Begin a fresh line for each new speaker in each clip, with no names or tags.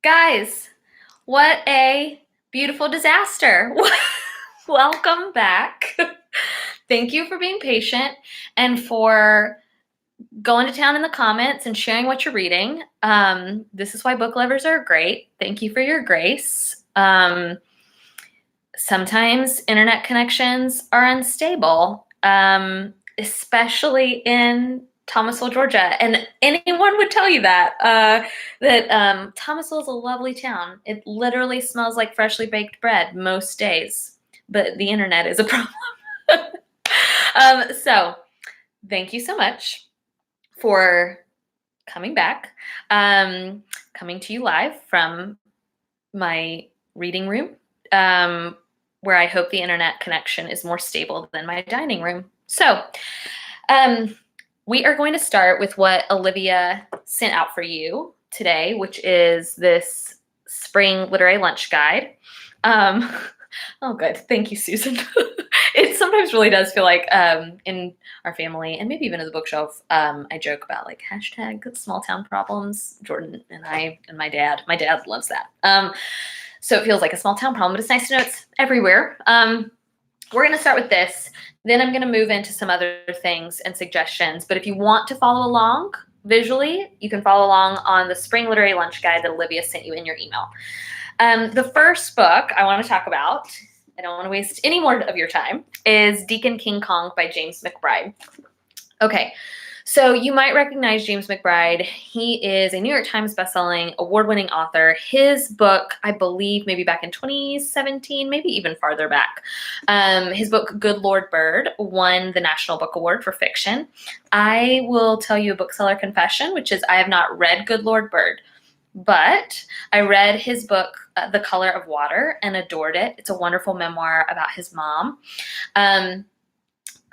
Guys, what a beautiful disaster. Welcome back. Thank you for being patient and for going to town in the comments and sharing what you're reading. This is why book lovers are great. Thank you for your grace. Sometimes internet connections are unstable, especially in Thomasville, Georgia. And anyone would tell you that Thomasville is a lovely town. It literally smells like freshly baked bread most days, but the internet is a problem. So thank you so much for coming back, coming to you live from my reading room, where I hope the internet connection is more stable than my dining room. So we are going to start with what Olivia sent out for you today, which is this spring literary lunch guide. Oh, good. Thank you, Susan. It sometimes really does feel like in our family, and maybe even in the bookshelf, I joke about like hashtag small town problems. Jordan and I and my dad loves that. So it feels like a small town problem, but it's nice to know it's everywhere. We're going to start with this. Then I'm going to move into some other things and suggestions. But if you want to follow along visually, you can follow along on the Spring Literary Lunch Guide that Olivia sent you in your email. The first book I want to talk about, I don't want to waste any more of your time, is Deacon King Kong by James McBride. Okay, so you might recognize James McBride. He is a New York Times bestselling, award-winning author. His book, I believe, maybe back in 2017, maybe even farther back. His book, Good Lord Bird, won the National Book Award for fiction. I will tell you a bookseller confession, which is I have not read Good Lord Bird, but I read his book, The Color of Water, and adored it. It's a wonderful memoir about his mom.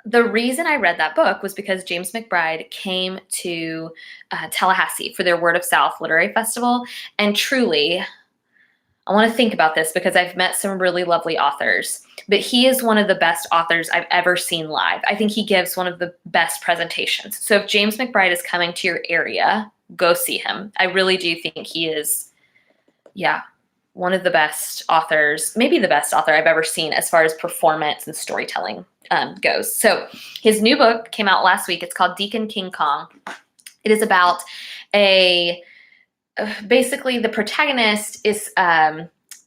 The reason I read that book was because James McBride came to Tallahassee for their Word of South Literary Festival. And truly, I want to think about this because I've met some really lovely authors, but he is one of the best authors I've ever seen live. I think he gives one of the best presentations. So if James McBride is coming to your area, go see him. I really do think he is, one of the best authors, maybe the best author I've ever seen as far as performance and storytelling goes. So his new book came out last week. It's called Deacon King Kong. It is about basically the protagonist is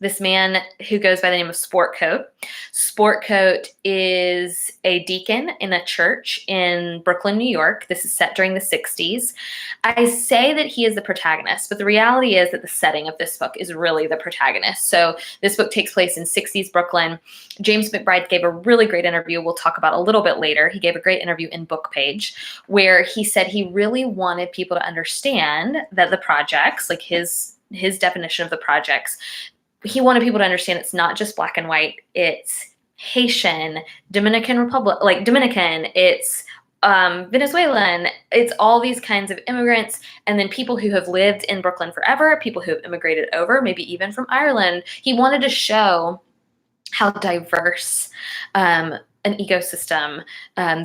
this man who goes by the name of Sportcoat. Sportcoat is a deacon in a church in Brooklyn, New York. This is set during the 60s. I say that he is the protagonist, but the reality is that the setting of this book is really the protagonist. So this book takes place in 60s Brooklyn. James McBride gave a really great interview we'll talk about a little bit later. He gave a great interview in Book Page where he said he really wanted people to understand that the projects, like his definition of the projects, he wanted people to understand it's not just black and white. It's Haitian, Dominican Republic, like Dominican, it's Venezuelan, it's all these kinds of immigrants, and then people who have lived in Brooklyn forever, people who have immigrated over, maybe even from Ireland. He wanted to show how diverse an ecosystem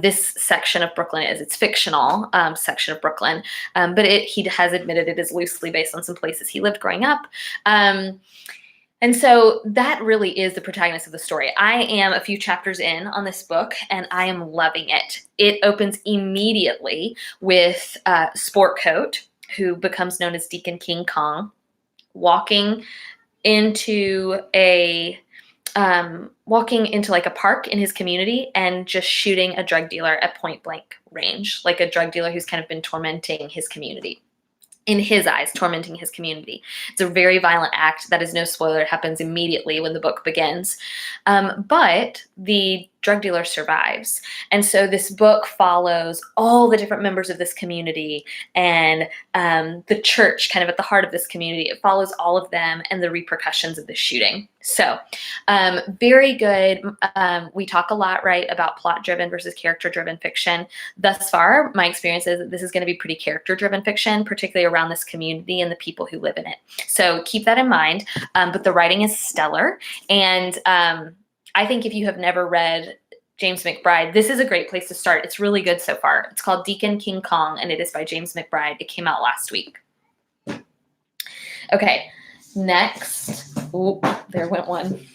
this section of Brooklyn is. It's fictional section of Brooklyn, but he has admitted it is loosely based on some places he lived growing up. And so that really is the protagonist of the story. I am a few chapters in on this book, and I am loving it. It opens immediately with Sportcoat, who becomes known as Deacon King Kong, walking into like a park in his community and just shooting a drug dealer at point blank range, like a drug dealer who's kind of been tormenting his community. In his eyes, tormenting his community. It's a very violent act. That is no spoiler. It happens immediately when the book begins. But the drug dealer survives. And so this book follows all the different members of this community and the church kind of at the heart of this community. It follows all of them and the repercussions of the shooting. So very good. We talk a lot, right, about plot-driven versus character-driven fiction. Thus far, my experience is that this is going to be pretty character-driven fiction, particularly around this community and the people who live in it. So keep that in mind. But the writing is stellar. And I think if you have never read James McBride, this is a great place to start. It's really good so far. It's called Deacon King Kong, and it is by James McBride. It came out last week. Okay, Next, there went one.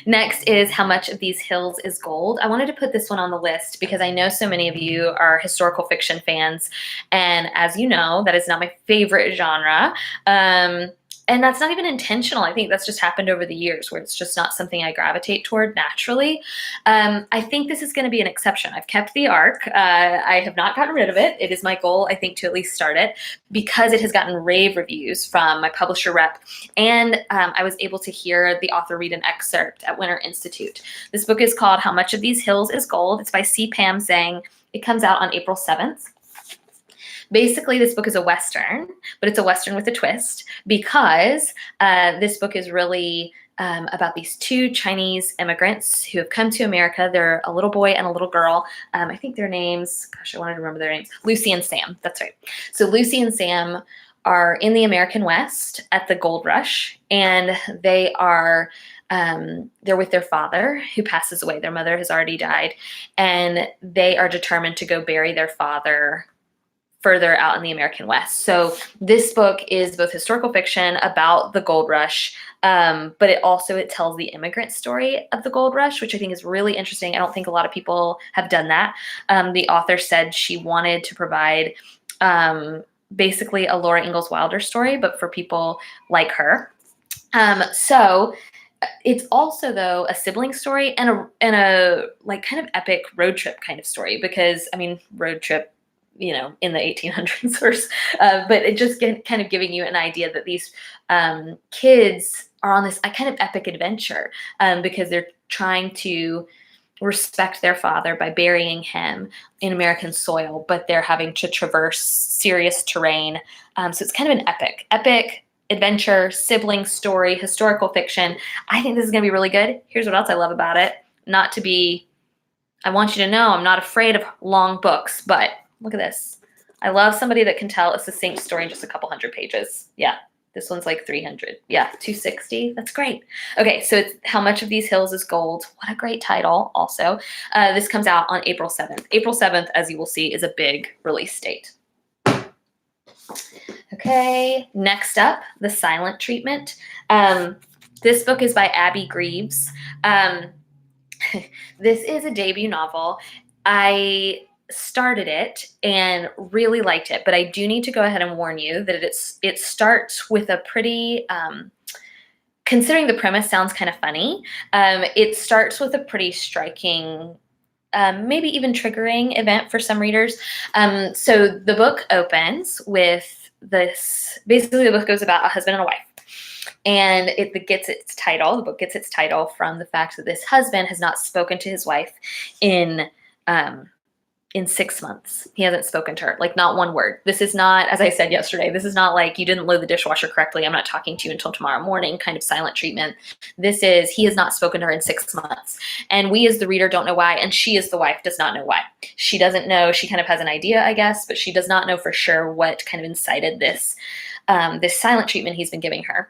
Next is How Much of These Hills is Gold. I wanted to put this one on the list because I know so many of you are historical fiction fans. And as you know, that is not my favorite genre. And that's not even intentional. I think that's just happened over the years where it's just not something I gravitate toward naturally. I think this is going to be an exception. I've kept the arc. I have not gotten rid of it. It is my goal, I think, to at least start it because it has gotten rave reviews from my publisher rep. And I was able to hear the author read an excerpt at Winter Institute. This book is called How Much of These Hills is Gold. It's by C. Pam Zhang. It comes out on April 7th. Basically, this book is a Western, but it's a Western with a twist because this book is really about these two Chinese immigrants who have come to America. They're a little boy and a little girl. I think their names, gosh, I wanted to remember their names. Lucy and Sam, that's right. So Lucy and Sam are in the American West at the gold rush, and they are they're with their father who passes away. Their mother has already died, and they are determined to go bury their father further out in the American West. So this book is both historical fiction about the gold rush, but it tells the immigrant story of the gold rush, which I think is really interesting. I don't think a lot of people have done that. The author said she wanted to provide basically a Laura Ingalls Wilder story, but for people like her. So it's also, though, a sibling story and a like kind of epic road trip kind of story because, I mean, road trip, you know, in the 1800s, but it just kind of giving you an idea that these kids are on this kind of epic adventure because they're trying to respect their father by burying him in American soil, but they're having to traverse serious terrain. So it's kind of an epic adventure, sibling story, historical fiction. I think this is going to be really good. Here's what else I love about it. I want you to know I'm not afraid of long books, but look at this. I love somebody that can tell a succinct story in just a couple hundred pages. Yeah, this one's like 300. Yeah, 260. That's great. Okay, so it's How Much of These Hills is Gold. What a great title also. This comes out on April 7th. April 7th, as you will see, is a big release date. Okay, next up, The Silent Treatment. This book is by Abby Greaves. This is a debut novel. I started it and really liked it, but I do need to go ahead and warn you that it starts with a pretty, considering the premise sounds kind of funny, it starts with a pretty striking, maybe even triggering event for some readers. So the book opens with this, basically the book goes about a husband and a wife. And the book gets its title from the fact that this husband has not spoken to his wife in 6 months. He hasn't spoken to her, like not one word. This is not, as I said yesterday, this is not like you didn't load the dishwasher correctly, I'm not talking to you until tomorrow morning kind of silent treatment. This is, he has not spoken to her in 6 months. And we as the reader don't know why, and she as the wife does not know why. She doesn't know, she kind of has an idea, I guess, but she does not know for sure what kind of incited this silent treatment he's been giving her.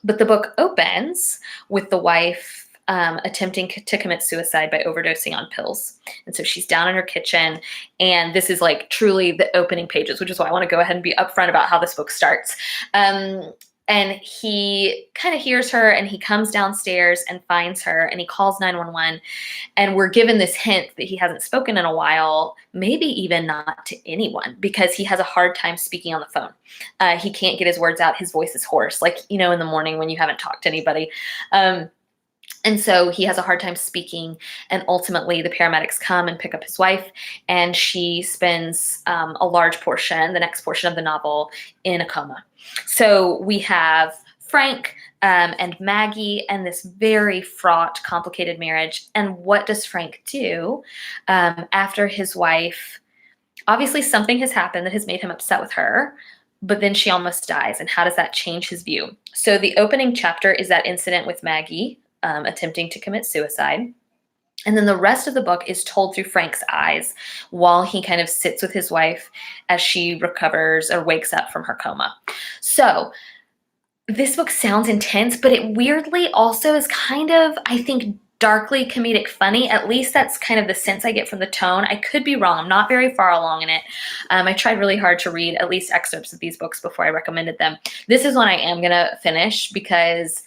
But the book opens with the wife attempting to commit suicide by overdosing on pills. And so she's down in her kitchen, and this is like truly the opening pages, which is why I want to go ahead and be upfront about how this book starts. And he kind of hears her, and he comes downstairs and finds her, and he calls 911. And we're given this hint that he hasn't spoken in a while, maybe even not to anyone, because he has a hard time speaking on the phone. He can't get his words out. His voice is hoarse, like, you know, in the morning when you haven't talked to anybody. And so he has a hard time speaking, and ultimately the paramedics come and pick up his wife, and she spends the next portion of the novel, in a coma. So we have Frank and Maggie and this very fraught, complicated marriage. And what does Frank do after his wife? Obviously, something has happened that has made him upset with her, but then she almost dies. And how does that change his view? So the opening chapter is that incident with Maggie attempting to commit suicide. And then the rest of the book is told through Frank's eyes while he kind of sits with his wife as she recovers or wakes up from her coma. So this book sounds intense, but it weirdly also is kind of, I think, darkly comedic funny. At least that's kind of the sense I get from the tone. I could be wrong. I'm not very far along in it. I tried really hard to read at least excerpts of these books before I recommended them. This is one I am going to finish because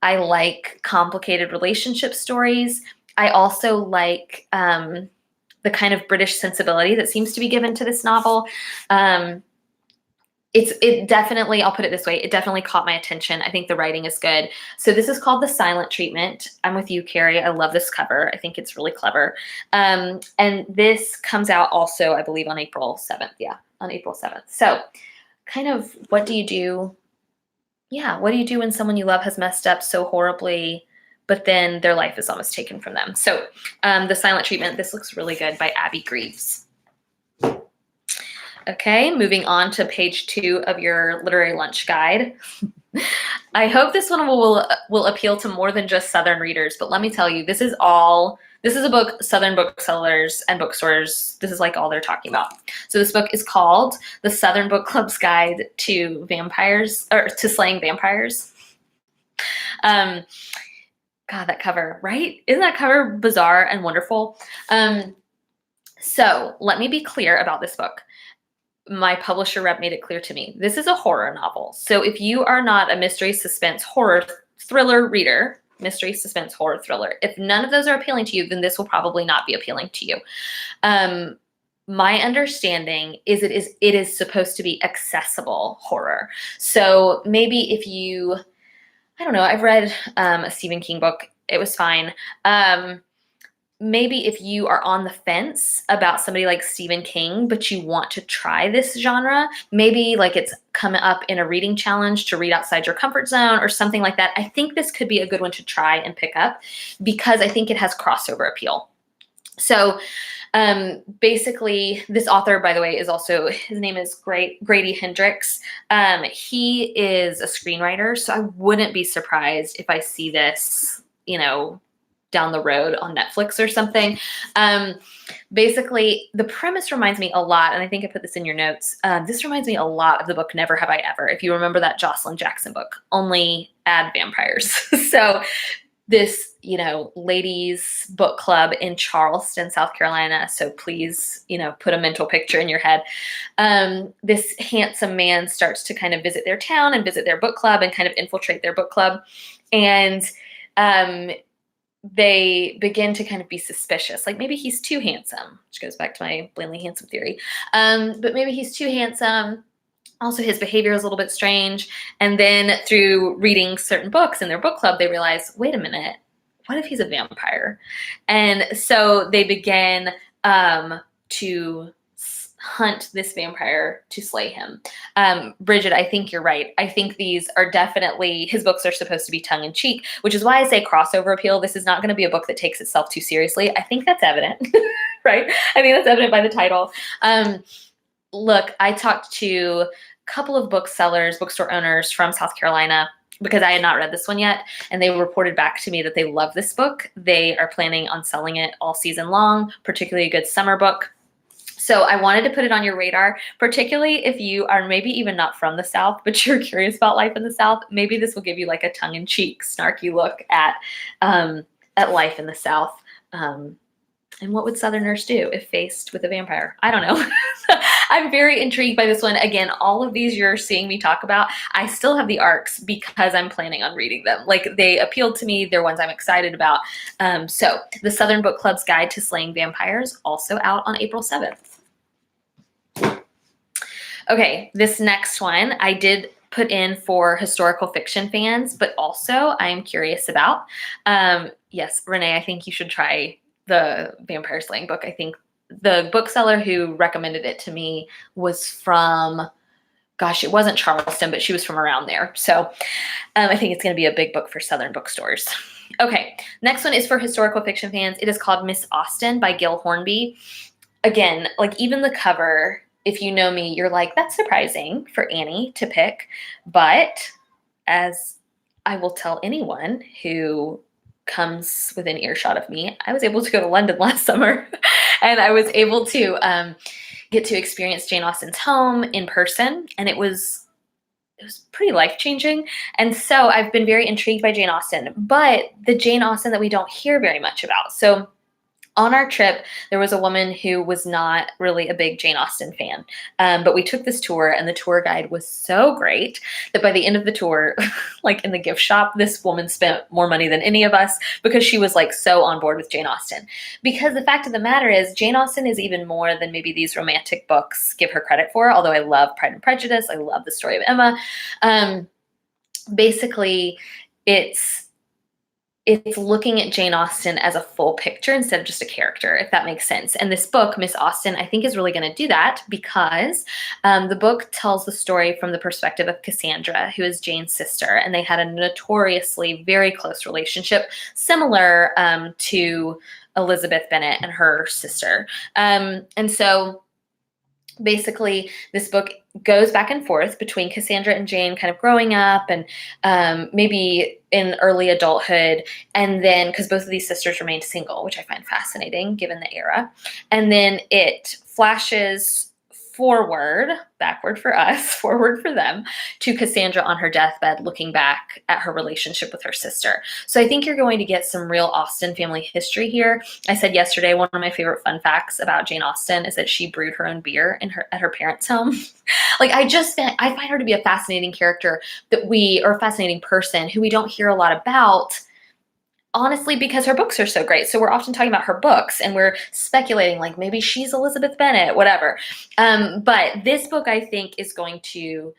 I like complicated relationship stories. I also like the kind of British sensibility that seems to be given to this novel. It definitely, I'll put it this way, it definitely caught my attention. I think the writing is good. So this is called The Silent Treatment. I'm with you, Carrie. I love this cover. I think it's really clever. And this comes out also, I believe, on April 7th. Yeah, on April 7th. So kind of what do you do? Yeah, what do you do when someone you love has messed up so horribly, but then their life is almost taken from them? So The Silent Treatment, this looks really good, by Abby Greaves. Okay, moving on to page 2 of your literary lunch guide. I hope this one will appeal to more than just Southern readers, but let me tell you, this is a book Southern booksellers and bookstores, this is like all they're talking about. So this book is called The Southern Book Club's Guide to Vampires, or to Slaying Vampires. God, that cover, right? Isn't that cover bizarre and wonderful? So let me be clear about this book. My publisher rep made it clear to me. This is a horror novel. So if you are not a mystery, suspense, horror, thriller reader, mystery, suspense, horror, thriller, if none of those are appealing to you, then this will probably not be appealing to you. My understanding is it is supposed to be accessible horror. So maybe if you, I don't know, I've read a Stephen King book. It was fine. Maybe if you are on the fence about somebody like Stephen King, but you want to try this genre, maybe like it's coming up in a reading challenge to read outside your comfort zone or something like that, I think this could be a good one to try and pick up because I think it has crossover appeal. So basically, this author, by the way, is also, his name is Grady Hendrix. He is a screenwriter, so I wouldn't be surprised if I see this, down the road on Netflix or something. Basically, the premise reminds me a lot, and I think I put this in your notes. This reminds me a lot of the book Never Have I Ever. If you remember that Jocelyn Jackson book, only add vampires. So this, ladies book club in Charleston, South Carolina. So please, put a mental picture in your head. This handsome man starts to kind of visit their town and visit their book club and kind of infiltrate their book club. And they begin to kind of be suspicious. Like maybe he's too handsome, which goes back to my blandly handsome theory. But maybe he's too handsome. Also, his behavior is a little bit strange. And then through reading certain books in their book club, they realize, wait a minute, what if he's a vampire? And so they begin to hunt this vampire to slay him. Bridget, I think you're right. I think these are definitely, his books are supposed to be tongue-in-cheek, which is why I say crossover appeal. This is not going to be a book that takes itself too seriously. I think that's evident, right? I think that's evident by the title. Look, I talked to a couple of booksellers, bookstore owners from South Carolina, because I had not read this one yet, and they reported back to me that they love this book. They are planning on selling it all season long, particularly a good summer book. So I wanted to put it on your radar, particularly if you are maybe even not from the South, but you're curious about life in the South. Maybe this will give you like a tongue-in-cheek, snarky look at life in the South. And what would Southerners do if faced with a vampire? I don't know. I'm very intrigued by this one. Again, all of these you're seeing me talk about, I still have the arcs because I'm planning on reading them. Like they appealed to me. They're ones I'm excited about. So the Southern Book Club's Guide to Slaying Vampires, also out on April 7th. Okay, this next one I did put in for historical fiction fans, but also I am curious about. Yes, Renee, I think you should try the vampire slaying book. I think the bookseller who recommended it to me was from, gosh, it wasn't Charleston, but she was from around there. So I think it's going to be a big book for Southern bookstores. Okay, next one is for historical fiction fans. It is called Miss Austen by Gil Hornby. Again, like even the cover, if you know me, you're like, that's surprising for Annie to pick. But as I will tell anyone who comes within earshot of me, I was able to go to London last summer and I was able to get to experience Jane Austen's home in person. And it was it was pretty life-changing. And so I've been very intrigued by Jane Austen, but the Jane Austen that we don't hear very much about. So on our trip, there was a woman who was not really a big Jane Austen fan. But we took this tour, and the tour guide was so great that by the end of the tour, like in the gift shop, this woman spent more money than any of us because she was like so on board with Jane Austen. Because the fact of the matter is, Jane Austen is even more than maybe these romantic books give her credit for, although I love Pride and Prejudice. I love the story of Emma. Basically, it's looking at Jane Austen as a full picture instead of just a character, if that makes sense. And this book, Miss Austen, I think is really going to do that because the book tells the story from the perspective of Cassandra, who is Jane's sister, and they had a notoriously very close relationship, similar to Elizabeth Bennet and her sister. And so basically, this book goes back and forth between Cassandra and Jane kind of growing up and maybe in early adulthood. And then, because both of these sisters remained single, which I find fascinating given the era. And then it flashes backward for us, forward for them, to Cassandra on her deathbed, looking back at her relationship with her sister. So I think you're going to get some real Austen family history here. I said yesterday, one of my favorite fun facts about Jane Austen is that she brewed her own beer at her parents' home. Like I find her to be a fascinating character or a fascinating person who we don't hear a lot about, honestly, because her books are so great. So we're often talking about her books and we're speculating like maybe she's Elizabeth Bennet, whatever. But this book, I think, is going to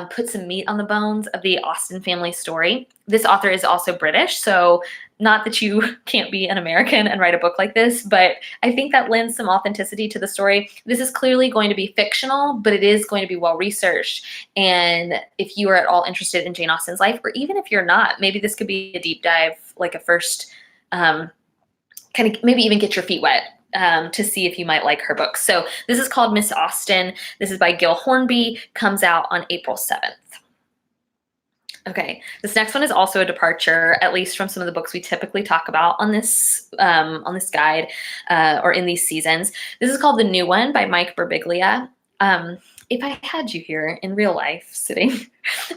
put some meat on the bones of the Austen family story. This author is also British, so not that you can't be an American and write a book like this, but I think that lends some authenticity to the story. This is clearly going to be fictional, but it is going to be well-researched. And if you are at all interested in Jane Austen's life, or even if you're not, maybe this could be a deep dive, like a first, kind of maybe even get your feet wet to see if you might like her books. So this is called Miss Austen. This is by Gil Hornby, comes out on April 7th. Okay, this next one is also a departure, at least from some of the books we typically talk about on this guide or in these seasons. This is called The New One by Mike Birbiglia. If I had you here in real life sitting,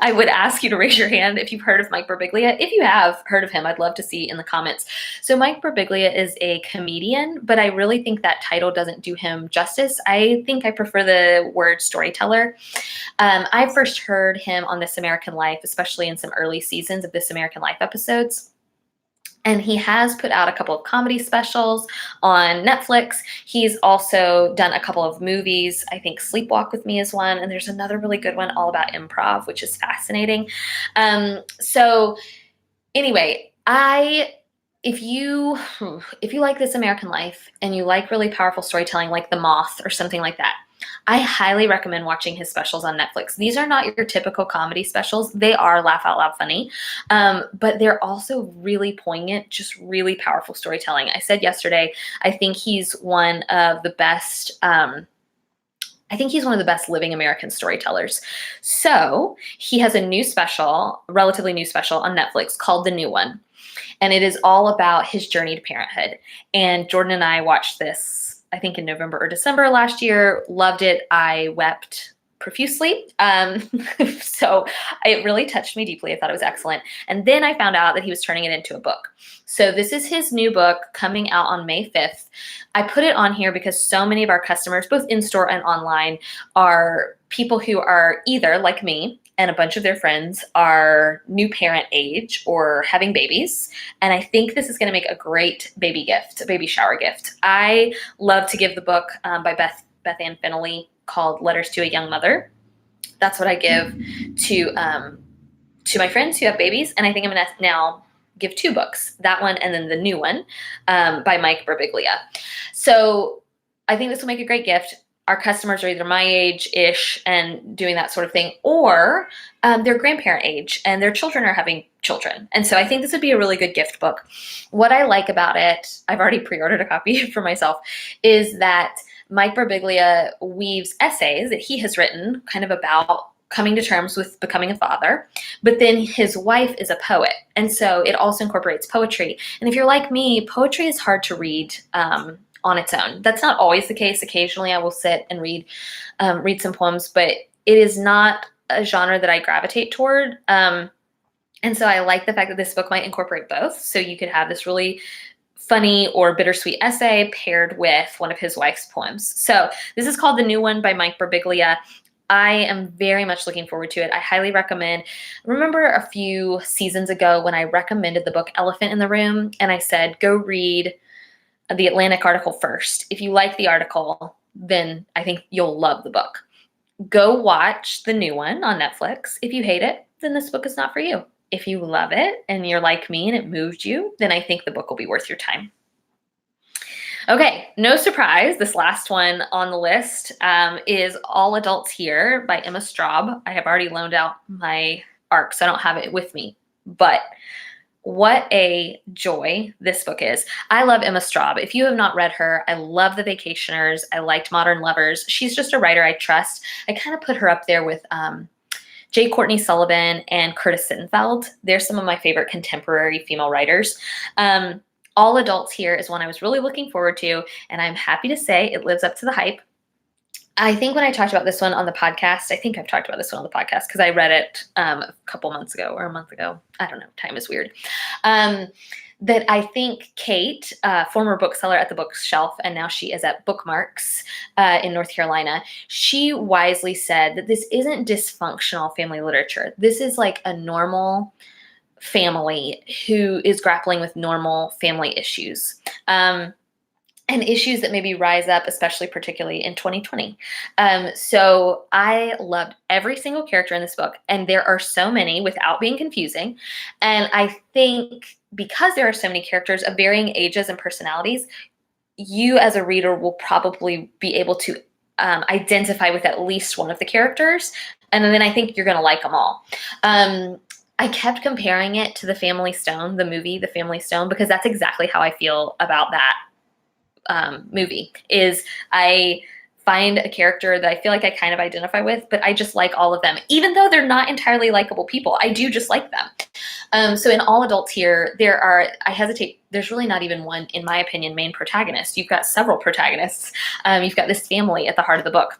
I would ask you to raise your hand if you've heard of Mike Birbiglia. If you have heard of him, I'd love to see in the comments. So Mike Birbiglia is a comedian, but I really think that title doesn't do him justice. I think I prefer the word storyteller. I first heard him on This American Life, especially in some early seasons of This American Life episodes. And he has put out a couple of comedy specials on Netflix. He's also done a couple of movies. I think Sleepwalk with Me is one. And there's another really good one all about improv, which is fascinating. So anyway, if you like This American Life and you like really powerful storytelling like The Moth or something like that, I highly recommend watching his specials on Netflix. These are not your typical comedy specials. They are laugh out loud funny, but they're also really poignant, just really powerful storytelling. I said yesterday, I think he's one of the best living American storytellers. So he has a relatively new special on Netflix called The New One. And it is all about his journey to parenthood. And Jordan and I watched this, I think in November or December last year, loved it. I wept profusely. So it really touched me deeply. I thought it was excellent. And then I found out that he was turning it into a book. So this is his new book coming out on May 5th. I put it on here because so many of our customers, both in-store and online, are people who are either like me and a bunch of their friends are new parent age or having babies. And I think this is going to make a great baby gift, a baby shower gift. I love to give the book by Beth Ann Finley called Letters to a Young Mother. That's what I give to my friends who have babies. And I think I'm going to now give two books, that one and then The New One by Mike Birbiglia. So I think this will make a great gift. Our customers are either my age-ish and doing that sort of thing, or they're grandparent age and their children are having children. And so I think this would be a really good gift book. What I like about it, I've already pre-ordered a copy for myself, is that Mike Birbiglia weaves essays that he has written kind of about coming to terms with becoming a father, but then his wife is a poet. And so it also incorporates poetry. And if you're like me, poetry is hard to read on its own. That's not always the case. Occasionally I will sit and read some poems, but it is not a genre that I gravitate toward. And so I like the fact that this book might incorporate both. So you could have this really funny or bittersweet essay paired with one of his wife's poems. So this is called The New One by Mike Birbiglia. I am very much looking forward to it. I highly recommend. Remember a few seasons ago when I recommended the book Elephant in the Room, and I said, go read the Atlantic article first. If you like the article, then I think you'll love the book. Go watch The New One on Netflix. If you hate it, then this book is not for you. If you love it and you're like me and it moved you, then I think the book will be worth your time. Okay, no surprise, this last one on the list is All Adults Here by Emma Straub. I have already loaned out my ARC, so I don't have it with me. But what a joy this book is. I love Emma Straub. If you have not read her, I love The Vacationers. I liked Modern Lovers. She's just a writer I trust. I kind of put her up there with J. Courtney Sullivan and Curtis Sittenfeld. They're some of my favorite contemporary female writers. All Adults Here is one I was really looking forward to, and I'm happy to say it lives up to the hype. I think when I talked about this one on the podcast, I think I've talked about this one on the podcast because I read it a couple months ago or a month ago. I don't know. Time is weird. That I think Kate, former bookseller at the Bookshelf, and now she is at Bookmarks in North Carolina, she wisely said that this isn't dysfunctional family literature. This is like a normal family who is grappling with normal family issues. And issues that maybe rise up, especially particularly in 2020. So I loved every single character in this book, and there are so many without being confusing. And I think because there are so many characters of varying ages and personalities, you as a reader will probably be able to identify with at least one of the characters. And then I think you're going to like them all. I kept comparing it to The Family Stone, the movie, The Family Stone, because that's exactly how I feel about that movie. Is I find a character that I feel like I kind of identify with, but I just like all of them. Even though they're not entirely likable people, I do just like them. So in All Adults Here, there's really not even one, in my opinion, main protagonist. You've got several protagonists. You've got this family at the heart of the book.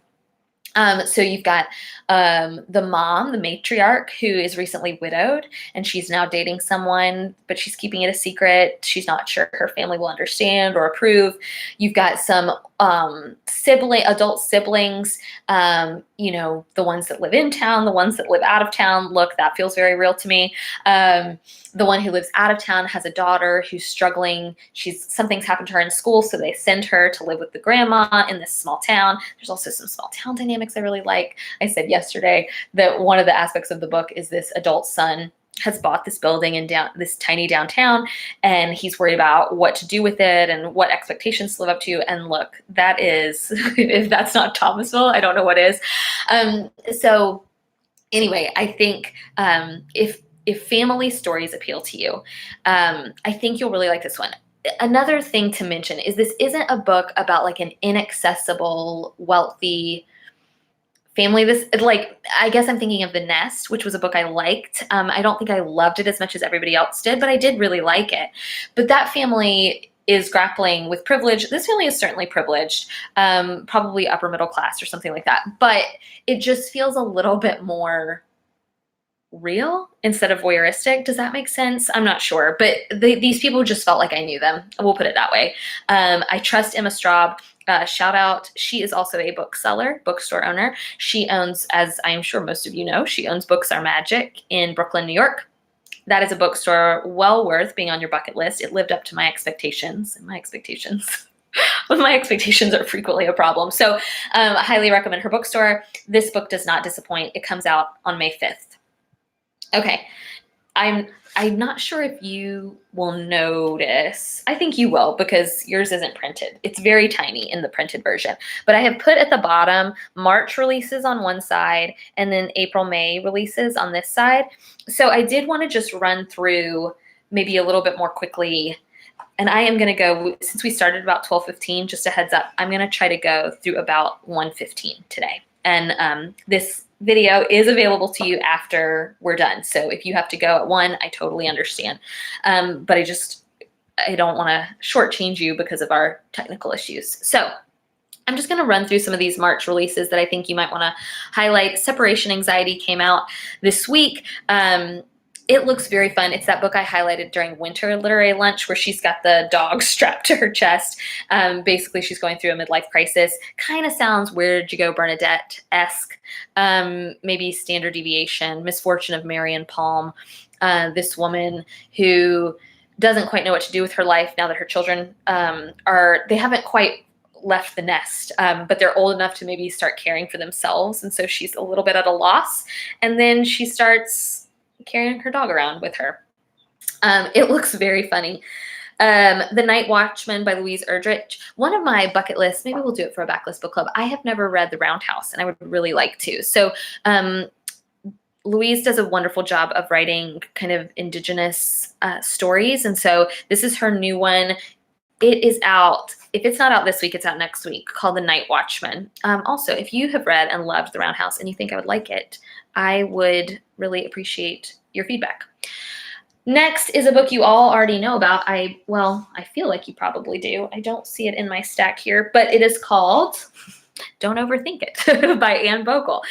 So you've got the mom, the matriarch, who is recently widowed, and she's now dating someone, but she's keeping it a secret. She's not sure her family will understand or approve. You've got some adult siblings, the ones that live in town, the ones that live out of town. Look, that feels very real to me. The one who lives out of town has a daughter who's struggling. Something's happened to her in school, so they send her to live with the grandma in this small town. There's also some small town dynamics I really like. I said yesterday that one of the aspects of the book is this adult son has bought this building in this tiny downtown, and he's worried about what to do with it and what expectations to live up to. And look, that is, if that's not Thomasville, I don't know what is. So anyway, I think if family stories appeal to you, I think you'll really like this one. Another thing to mention is this isn't a book about like an inaccessible, wealthy family. I guess I'm thinking of The Nest, which was a book I liked. I don't think I loved it as much as everybody else did, but I did really like it. But that family is grappling with privilege. This family is certainly privileged, probably upper middle class or something like that. But it just feels a little bit more real instead of voyeuristic. Does that make sense? I'm not sure, but these people just felt like I knew them. We'll put it that way. I trust Emma Straub. Shout out. She is also a bookstore owner. She owns, as I'm sure most of you know, she owns Books Are Magic in Brooklyn, New York. That is a bookstore well worth being on your bucket list. It lived up to my expectations, and my expectations are frequently a problem. So I highly recommend her bookstore. This book does not disappoint. It comes out on May 5th. Okay, I'm not sure if you will notice. I think you will because yours isn't printed. It's very tiny in the printed version. But I have put at the bottom March releases on one side and then April, May releases on this side. So I did want to just run through maybe a little bit more quickly. And I am going to go, since we started about 12:15, just a heads up, I'm going to try to go through about 1:15 today. And this video is available to you after we're done. So if you have to go at 1, I totally understand. But I don't want to shortchange you because of our technical issues. So I'm just going to run through some of these March releases that I think you might want to highlight. Separation Anxiety came out this week. It looks very fun. It's that book I highlighted during Winter Literary Lunch where she's got the dog strapped to her chest. Basically, she's going through a midlife crisis. Kind of sounds Where Did You Go, Bernadette-esque. Maybe Standard Deviation, Misfortune of Marion Palm. This woman who doesn't quite know what to do with her life now that her children they haven't quite left the nest, but they're old enough to maybe start caring for themselves. And so she's a little bit at a loss. And then she starts carrying her dog around with her. It looks very funny. The Night Watchman by Louise Erdrich. One of my bucket lists, maybe we'll do it for a backlist book club. I have never read The Roundhouse, and I would really like to. So Louise does a wonderful job of writing kind of indigenous stories. And so this is her new one. It is out. If it's not out this week, it's out next week, called The Night Watchman. Also, if you have read and loved The Roundhouse and you think I would like it, I would really appreciate your feedback. Next is a book you all already know about. I feel like you probably do. I don't see it in my stack here, but it is called Don't Overthink It by Anne Vogel.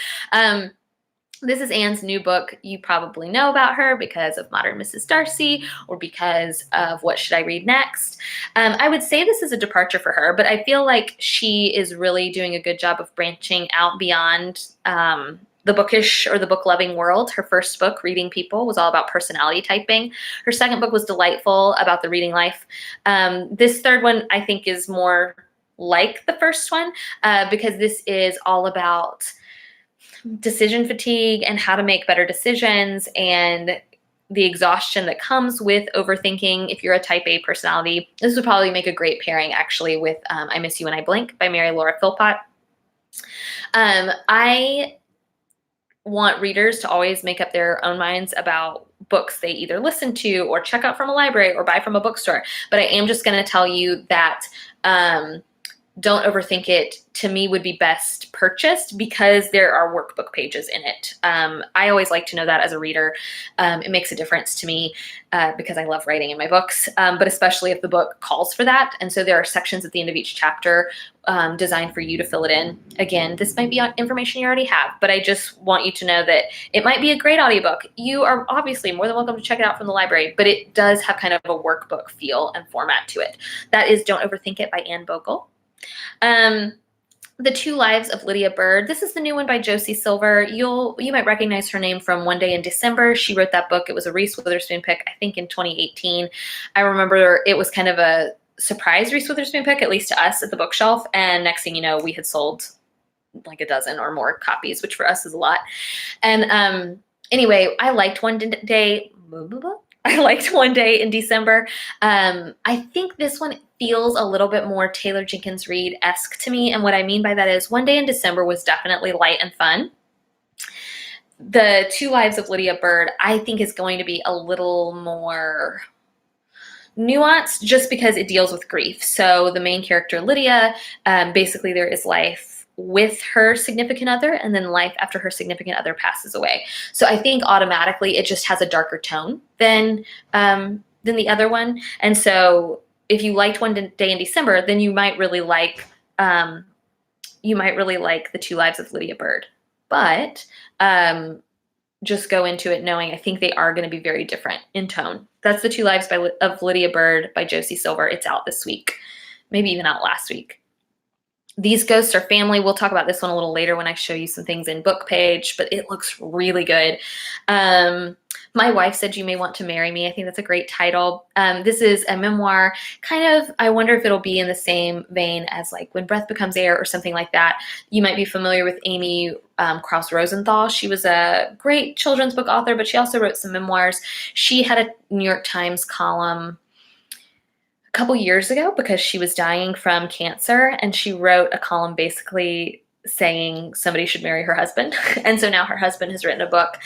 This is Anne's new book. You probably know about her because of Modern Mrs. Darcy or because of What Should I Read Next. I would say this is a departure for her, but I feel like she is really doing a good job of branching out beyond the bookish or the book-loving world. Her first book, Reading People, was all about personality typing. Her second book was delightful, about the reading life. This third one, I think, is more like the first one because this is all about decision fatigue and how to make better decisions and the exhaustion that comes with overthinking if you're a type A personality. This would probably make a great pairing actually with I Miss You When I Blink by Mary Laura Philpott. I want readers to always make up their own minds about books they either listen to or check out from a library or buy from a bookstore. But I am just going to tell you that Don't Overthink It, to me, would be best purchased because there are workbook pages in it. I always like to know that as a reader. It makes a difference to me because I love writing in my books, but especially if the book calls for that. And so there are sections at the end of each chapter designed for you to fill it in. Again, this might be information you already have, but I just want you to know that it might be a great audiobook. You are obviously more than welcome to check it out from the library, but it does have kind of a workbook feel and format to it. That is Don't Overthink It by Anne Vogel. The Two Lives of Lydia Bird. This is the new one by Josie Silver. You might recognize her name from One Day in December. She wrote that book. It was a Reese Witherspoon pick, I think in 2018. I remember it was kind of a surprise Reese Witherspoon pick, at least to us at the bookshelf. And next thing you know, we had sold like a dozen or more copies, which for us is a lot. And anyway, I liked One Day in December. I think this one feels a little bit more Taylor Jenkins Reid-esque to me. And what I mean by that is One Day in December was definitely light and fun. The Two Lives of Lydia Bird, I think, is going to be a little more nuanced just because it deals with grief. So the main character, Lydia, basically there is life with her significant other and then life after her significant other passes away. So I think automatically it just has a darker tone than the other one. And so if you liked One Day in December, then you might really like The Two Lives of Lydia Bird. But just go into it knowing I think they are going to be very different in tone. That's The Two Lives of Lydia Bird by Josie Silver. It's out this week, maybe even out last week. These Ghosts Are Family. We'll talk about this one a little later when I show you some things in book page, but it looks really good. My Wife Said You May Want to Marry Me. I think that's a great title. This is a memoir. Kind of, I wonder if it'll be in the same vein as like When Breath Becomes Air or something like that. You might be familiar with Amy Krauss Rosenthal. She was a great children's book author, but she also wrote some memoirs. She had a New York Times column a couple years ago because she was dying from cancer, and she wrote a column basically saying somebody should marry her husband. And so now her husband has written a book,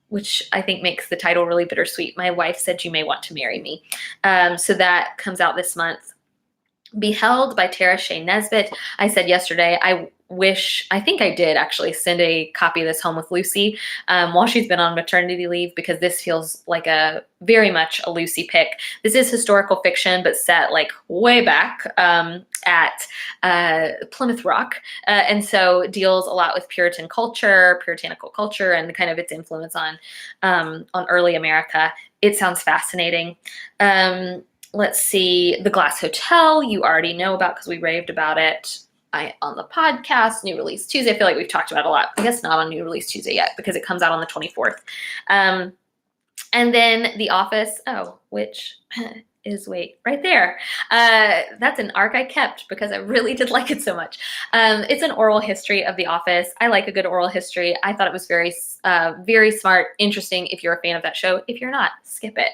which I think makes the title really bittersweet. My Wife Said You May Want to Marry Me. So that comes out this month. Beheld by Tara Shea Nesbitt. I said yesterday I I think I did actually send a copy of this home with Lucy while she's been on maternity leave, because this feels like very much a Lucy pick. This is historical fiction, but set like way back at Plymouth Rock. And so deals a lot with puritanical culture, and kind of its influence on early America. It sounds fascinating. Let's see, The Glass Hotel, you already know about because we raved about it on the podcast. New release Tuesday. I feel like we've talked about it a lot. I guess not on new release Tuesday yet because it comes out on the 24th. And then The Office, which is, right there. That's an arc I kept because I really did like it so much. It's an oral history of The Office. I like a good oral history. I thought it was very, very smart, interesting if you're a fan of that show. If you're not, skip it.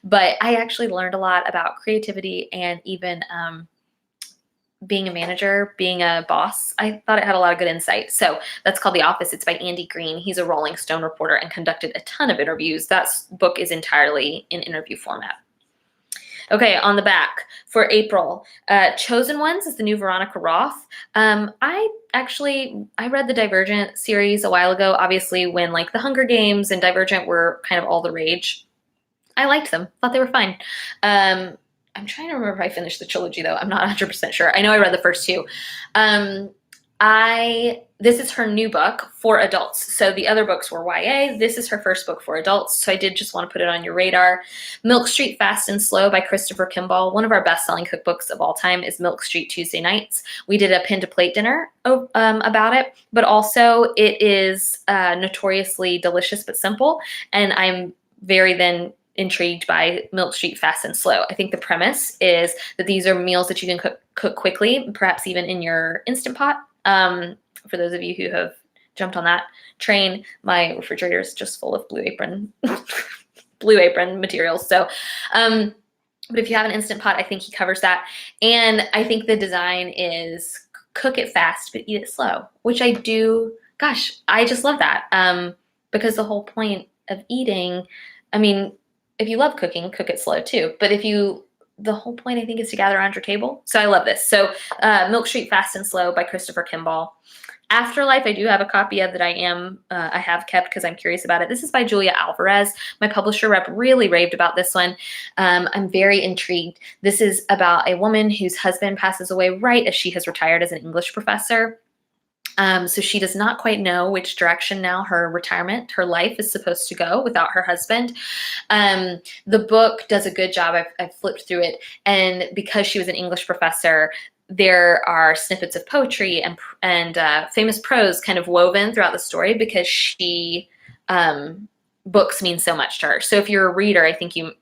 But I actually learned a lot about creativity and even being a manager, being a boss. I thought it had a lot of good insight. So that's called The Office. It's by Andy Green. He's a Rolling Stone reporter and conducted a ton of interviews. That book is entirely in interview format. Okay, on the back for April, Chosen Ones is the new Veronica Roth. I read the Divergent series a while ago, obviously when like The Hunger Games and Divergent were kind of all the rage. I liked them, thought they were fine. I'm trying to remember if I finished the trilogy though. I'm not 100% sure. I know I read the first two. This is her new book for adults. So the other books were YA. This is her first book for adults. So I did just want to put it on your radar. Milk Street Fast and Slow by Christopher Kimball. One of our best-selling cookbooks of all time is Milk Street Tuesday Nights. We did a pin to plate dinner about it, but also it is notoriously delicious but simple. And I'm very intrigued by Milk Street Fast and Slow. I think the premise is that these are meals that you can cook quickly, perhaps even in your Instant Pot. For those of you who have jumped on that train, my refrigerator is just full of Blue Apron materials. So, but if you have an Instant Pot, I think he covers that. And I think the design is cook it fast, but eat it slow, which I do. Gosh, I just love that. Because the whole point of eating, I mean, if you love cooking, cook it slow too. But the whole point, I think, is to gather around your table. So I love this. So Milk Street Fast and Slow by Christopher Kimball. Afterlife, I do have a copy of that I have kept because I'm curious about it. This is by Julia Alvarez. My publisher rep really raved about this one. I'm very intrigued. This is about a woman whose husband passes away right as she has retired as an English professor. So she does not quite know which direction now her life is supposed to go without her husband. The book does a good job. I've flipped through it. And because she was an English professor, there are snippets of poetry and famous prose kind of woven throughout the story because books mean so much to her. So if you're a reader, I think all of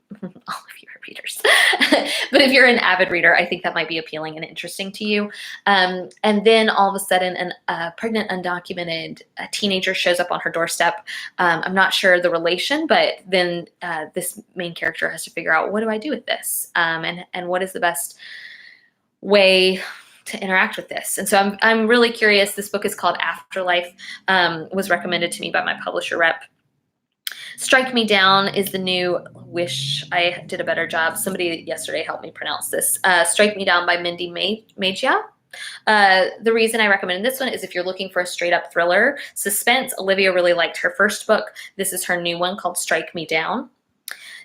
you are readers, but if you're an avid reader, I think that might be appealing and interesting to you. And then all of a sudden, a pregnant, undocumented teenager shows up on her doorstep. I'm not sure the relation, but then this main character has to figure out, what do I do with this? And what is the best way to interact with this? And so I'm really curious. This book is called Afterlife, was recommended to me by my publisher rep. Strike Me Down is the new, wish I did a better job. Somebody yesterday helped me pronounce this. Strike Me Down by Mindy Magia. The reason I recommended this one is if you're looking for a straight up thriller, suspense. Olivia really liked her first book. This is her new one called Strike Me Down.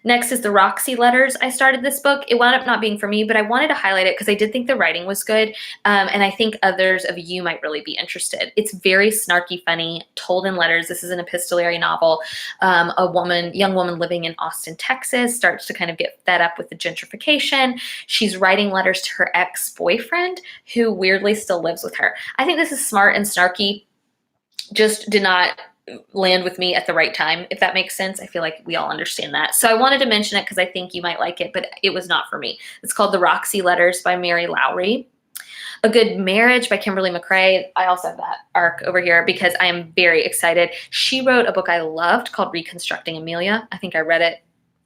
Next is the Roxy Letters. I started this book. It wound up not being for me, but I wanted to highlight it because I did think the writing was good. And I think others of you might really be interested. It's very snarky, funny, told in letters. This is an epistolary novel. Young woman living in Austin, Texas, starts to kind of get fed up with the gentrification. She's writing letters to her ex-boyfriend, who weirdly still lives with her. I think this is smart and snarky. Just did not land with me at the right time, if that makes sense. I feel like we all understand that. So I wanted to mention it because I think you might like it, but it was not for me. It's called The Roxy Letters by Mary Lowry. A Good Marriage by Kimberly McRae. I also have that arc over here because I am very excited. She wrote a book I loved called Reconstructing Amelia. I think I read it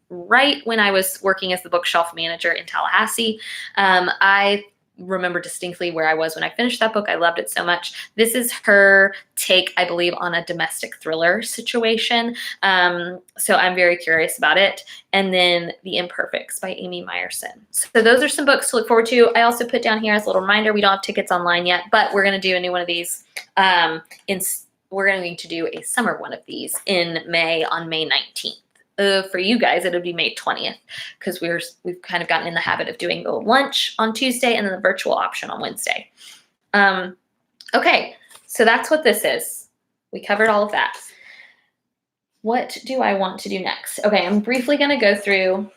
right when I was working as the bookshelf manager in Tallahassee. I remember distinctly where I was when I finished that book. I loved it so much. This is her take, I believe, on a domestic thriller situation. So I'm very curious about it. And then The Imperfects by Amy Meyerson. So those are some books to look forward to. I also put down here as a little reminder, we don't have tickets online yet, but we're going to do a new one of these. We're going to do a summer one of these in May on May 19th. For you guys, it'll be May 20th because we've kind of gotten in the habit of doing the lunch on Tuesday and then the virtual option on Wednesday. Okay, so that's what this is. We covered all of that. What do I want to do next? Okay, I'm briefly going to go through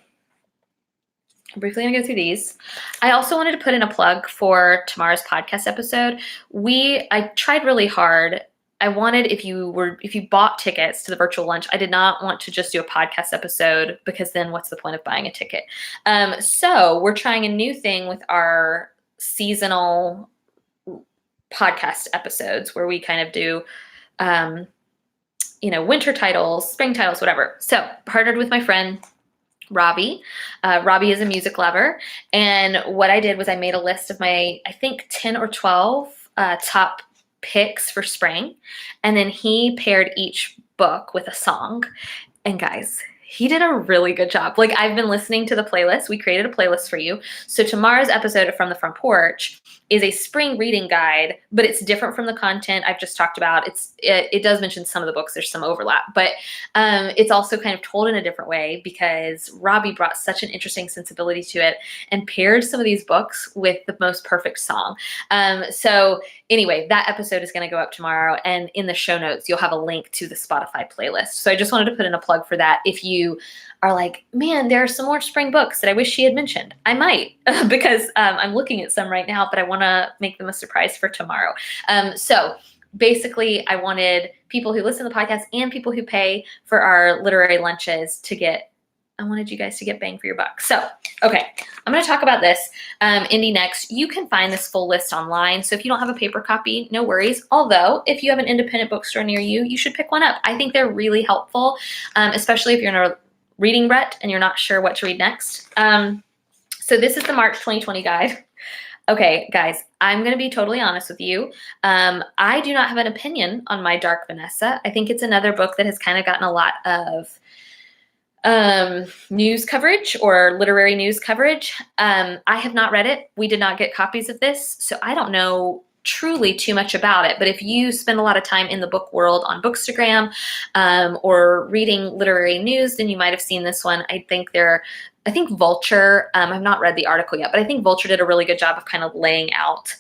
these. I also wanted to put in a plug for tomorrow's podcast episode. I tried really hard. I wanted, if you bought tickets to the virtual lunch, I did not want to just do a podcast episode because then what's the point of buying a ticket? So we're trying a new thing with our seasonal podcast episodes where we kind of do, winter titles, spring titles, whatever. So partnered with my friend, Robbie. Robbie is a music lover. And what I did was I made a list of my, I think 10 or 12 top picks for spring. And then he paired each book with a song. And guys, he did a really good job. Like, I've been listening to the playlist. We created a playlist for you. So tomorrow's episode of From the Front Porch is a spring reading guide, but it's different from the content I've just talked about. It does mention some of the books. There's some overlap, but it's also kind of told in a different way because Robbie brought such an interesting sensibility to it and paired some of these books with the most perfect song. So anyway, that episode is going to go up tomorrow, and in the show notes, you'll have a link to the Spotify playlist. So I just wanted to put in a plug for that. If you are like, man, there are some more spring books that I wish she had mentioned, I might, because I'm looking at some right now, but I want to make them a surprise for tomorrow. So basically, I wanted people who listen to the podcast and people who pay for our literary lunches I wanted you guys to get bang for your buck. So, okay, I'm going to talk about this. Indie Next, you can find this full list online. So if you don't have a paper copy, no worries. Although, if you have an independent bookstore near you, you should pick one up. I think they're really helpful, especially if you're in a reading rut and you're not sure what to read next. So this is the March 2020 guide. Okay, guys, I'm going to be totally honest with you. I do not have an opinion on My Dark Vanessa. I think it's another book that has kind of gotten a lot of news coverage or literary news coverage. I have not read it. We did not get copies of this, so I don't know truly too much about it. But if you spend a lot of time in the book world on Bookstagram or reading literary news, then you might have seen this one. I think Vulture, I've not read the article yet, but I think Vulture did a really good job of kind of laying out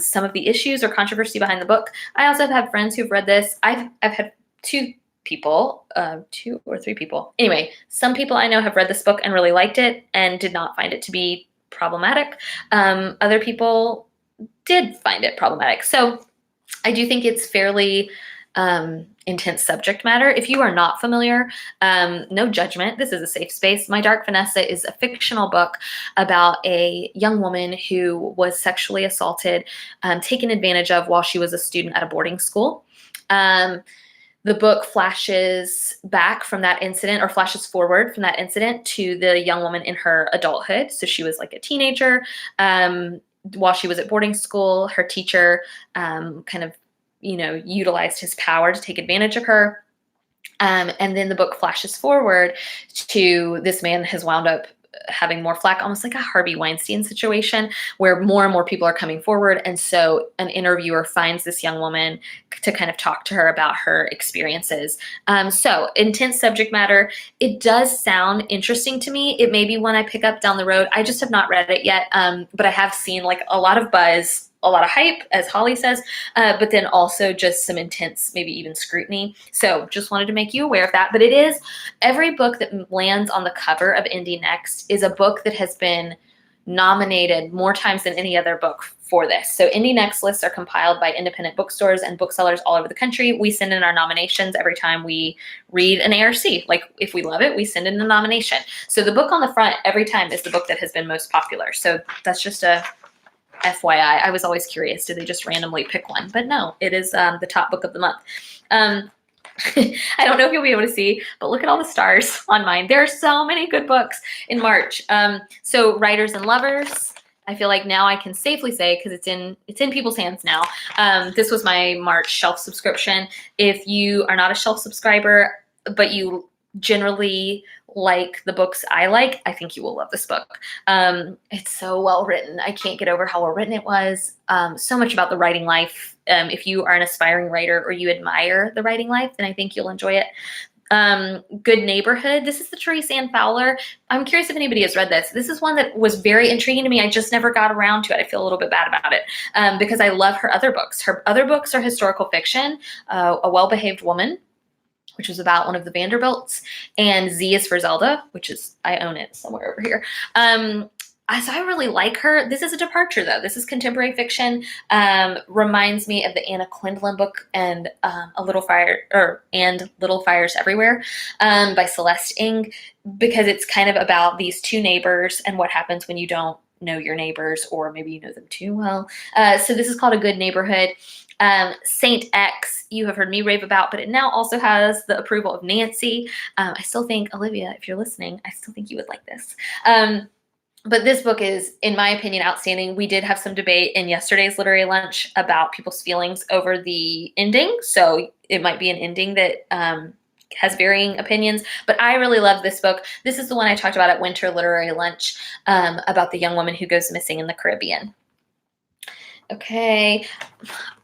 some of the issues or controversy behind the book. I also have had friends who've read this. I've had two or three people. Anyway, some people I know have read this book and really liked it and did not find it to be problematic. Other people did find it problematic. So I do think it's fairly intense subject matter. If you are not familiar, no judgment. This is a safe space. My Dark Vanessa is a fictional book about a young woman who was sexually assaulted, taken advantage of while she was a student at a boarding school. The book flashes back from that incident or flashes forward from that incident to the young woman in her adulthood. So she was like a teenager. While she was at boarding school, her teacher utilized his power to take advantage of her. And then the book flashes forward to this man has wound up having more flack, almost like a Harvey Weinstein situation where more and more people are coming forward. And so an interviewer finds this young woman to kind of talk to her about her experiences. So intense subject matter. It does sound interesting to me. It may be one I pick up down the road. I just have not read it yet. But I have seen like a lot of buzz, a lot of hype, as Holly says, but then also just some intense, maybe even scrutiny. So just wanted to make you aware of that. But it is, every book that lands on the cover of Indie Next is a book that has been nominated more times than any other book for this. So Indie Next lists are compiled by independent bookstores and booksellers all over the country. We send in our nominations every time we read an ARC. Like if we love it, we send in a nomination. So the book on the front every time is the book that has been most popular. So that's just a FYI. I was always curious, did they just randomly pick one? But no, it is the top book of the month. I don't know if you'll be able to see, but look at all the stars on mine. There are so many good books in March. So Writers and Lovers I feel like now I can safely say, because it's in people's hands now. This was my March shelf subscription. If you are not a shelf subscriber, but you generally like the books I like, I think you will love this book. It's so well written. I can't get over how well written it was. So much about the writing life. If you are an aspiring writer or you admire the writing life, then I think you'll enjoy it. Good Neighborhood. This is the Therese Ann Fowler. I'm curious if anybody has read this. This is one that was very intriguing to me. I just never got around to it. I feel a little bit bad about it because I love her other books. Her other books are historical fiction, A Well-Behaved Woman, which was about one of the Vanderbilts, and Z is for Zelda, which is, I own it somewhere over here. So I really like her. This is a departure, though. This is contemporary fiction. Reminds me of the Anna Quindlen book and Little Fires Everywhere by Celeste Ng, because it's kind of about these two neighbors and what happens when you don't know your neighbors, or maybe you know them too well. So this is called A Good Neighborhood. Saint X, you have heard me rave about, but it now also has the approval of Nancy. I still think, Olivia, if you're listening, I still think you would like this. But this book is, in my opinion, outstanding. We did have some debate in yesterday's literary lunch about people's feelings over the ending. So it might be an ending that has varying opinions, but I really love this book. This is the one I talked about at Winter Literary Lunch about the young woman who goes missing in the Caribbean. Okay,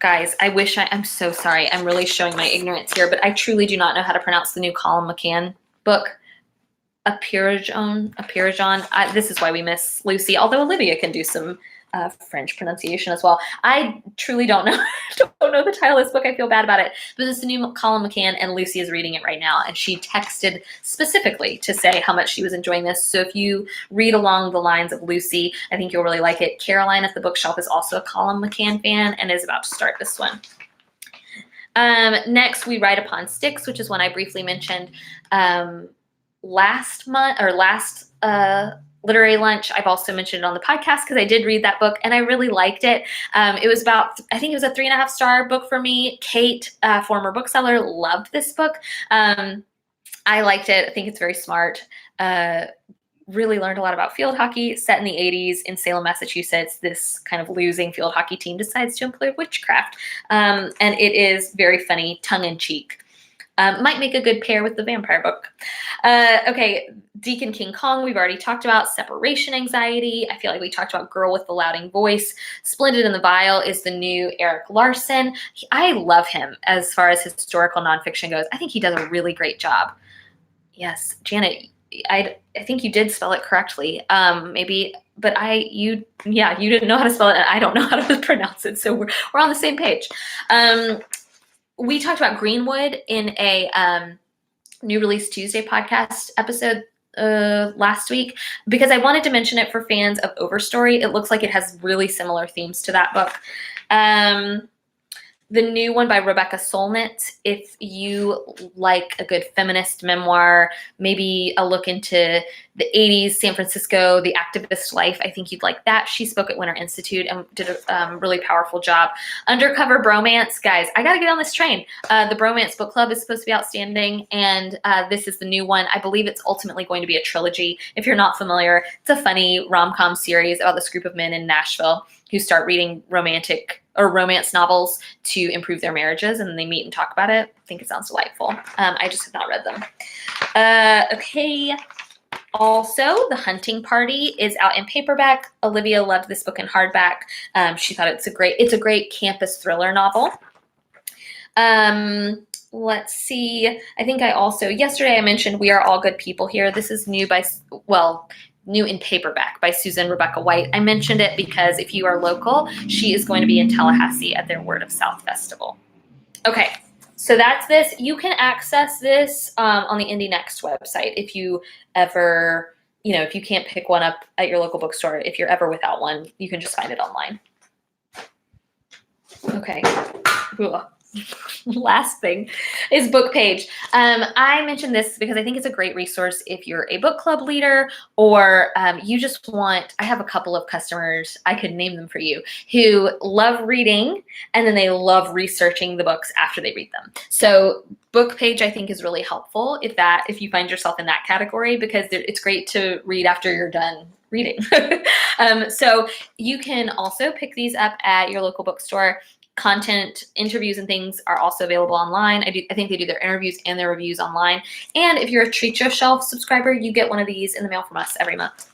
guys, I'm so sorry. I'm really showing my ignorance here, but I truly do not know how to pronounce the new Colin McCann book. Apirijon. This is why we miss Lucy, although Olivia can do some French pronunciation as well. I truly don't know the title of this book. I feel bad about it. But it's the new Colin McCann, and Lucy is reading it right now. And she texted specifically to say how much she was enjoying this. So if you read along the lines of Lucy, I think you'll really like it. Caroline at the bookshelf is also a Colin McCann fan and is about to start this one. Next, We Ride Upon Sticks, which is one I briefly mentioned last literary lunch. I've also mentioned it on the podcast because I did read that book and I really liked it. It was I think it was a 3.5-star book for me. Kate, former bookseller, loved this book. I liked it. I think it's very smart. Really learned a lot about field hockey. Set in the 80s in Salem, Massachusetts, this kind of losing field hockey team decides to employ witchcraft. And it is very funny, tongue-in-cheek. Might make a good pair with the vampire book. Okay, Deacon King Kong, we've already talked about. Separation anxiety. I feel like we talked about Girl with the Louding Voice. Splendid in the Vial is the new Eric Larson. I love him as far as historical nonfiction goes. I think he does a really great job. Yes, Janet, I think you did spell it correctly. Maybe, but you didn't know how to spell it, and I don't know how to pronounce it. So we're on the same page. We talked about Greenwood in a New Release Tuesday podcast episode last week because I wanted to mention it for fans of Overstory. It looks like it has really similar themes to that book. The new one by Rebecca Solnit, if you like a good feminist memoir, maybe a look into the 80s San Francisco, the activist life, I think you'd like that. She spoke at Winter Institute and did a really powerful job. Undercover Bromance, guys, I got to get on this train. The Bromance Book Club is supposed to be outstanding, and this is the new one. I believe it's ultimately going to be a trilogy. If you're not familiar, it's a funny rom-com series about this group of men in Nashville who start reading romance novels to improve their marriages, and then they meet and talk about it. I think it sounds delightful. I just have not read them. Okay. Also, The Hunting Party is out in paperback. Olivia loved this book in hardback. She thought it's a great campus thriller novel. Let's see. I think yesterday I mentioned We Are All Good People Here. This is new in paperback by Susan Rebecca White. I mentioned it because if you are local, she is going to be in Tallahassee at their Word of South Festival. Okay, so that's this. You can access this on the Indie Next website if you ever, if you can't pick one up at your local bookstore, if you're ever without one, you can just find it online. Okay. Ugh. last thing is Book Page. I mentioned this because I think it's a great resource if you're a book club leader or you just want, I have a couple of customers, I could name them for you, who love reading and then they love researching the books after they read them. So Book Page, I think, is really helpful if you find yourself in that category, because it's great to read after you're done reading. So you can also pick these up at your local bookstore. Content, interviews, and things are also available online. I think they do their interviews and their reviews online. And if you're a Treat Your Shelf subscriber, you get one of these in the mail from us every month.